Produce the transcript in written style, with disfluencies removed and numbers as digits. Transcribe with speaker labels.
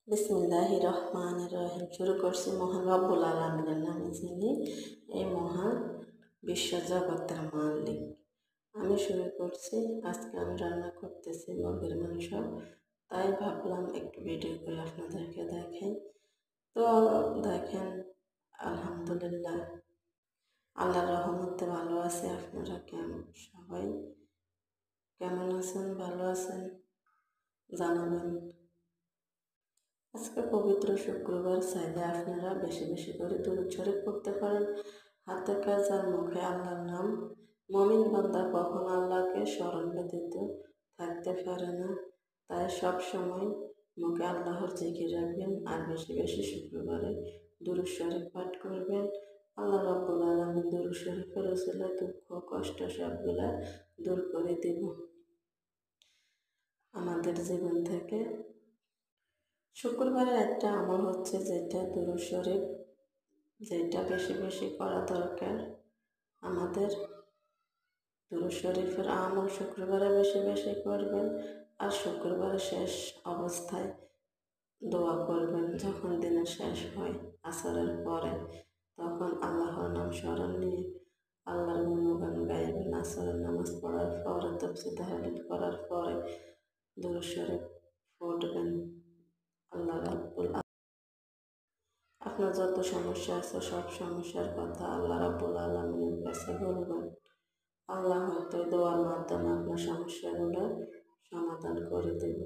Speaker 1: বিসমিল্লাহির রহমানির রহিম। শুরু করছি মহান রব্বুল আলামিনের নামে, যিনি এই মহান বিশ্ব জগতের মালিক। আমি শুরু করছি। আজকে আমি রান্না করতেছি মুরগির মাংস, তাই ভাবলাম একটু ভিডিও করে আপনাদেরকে দেখাই। তো দেখেন, আলহামদুলিল্লাহ, আল্লাহর রহমতে ভালো আছে। আপনারা সবাই কেমন আছেন? ভালো আছেন? জানাবেন। আজকে পবিত্র শুক্রবার, চাইলে আপনারা বেশি বেশি করে দুরূদ শরীফ পড়তে পারেন। হাতে কাজ আর মুখে আল্লাহর নাম। মুমিন বান্দা কখনো আল্লাহকে স্মরণ ব্যতীত থাকতে পারে না, তাই সব সময় মুখে আল্লাহর জিকির রাখবেন আর বেশি বেশি শুক্রবারে দুরূদ শরীফ পাঠ করবেন। আল্লাহ রাব্বুল আলামিন দুরূদ শরীফের ওসিলায় দুঃখ কষ্ট সবগুলা দূর করে দিব আমাদের জীবন থেকে। শুক্রবারের একটা আমল হচ্ছে যেটা দুরূদ শরীফ, যেটা বেশি বেশি করা দরকার আমাদের। দুরূদ শরীফের আমল শুক্রবারে বেশি বেশি করবেন, আর শুক্রবারের শেষ অবস্থায় দোয়া করবেন। যখন দিনের শেষ হয় আসরের পরে, তখন আল্লাহর নাম স্মরণ নিয়ে আল্লাহর গুণগান গাইবেন। আসরের নামাজ পড়ার পরে, তাফসীর তাহলিল করার পরে দুরূদ শরীফ পড়বেন। আল্লাহ রাব্বুল আপনার যত সমস্যা আছে সব সমস্যার কথা আল্লাহ রাব্বুল আলামিনের কাছে বলবেন। আল্লাহ হয়তো দোয়ার মাধ্যমে আপনার সমস্যাগুলো সমাধান করে দেবে।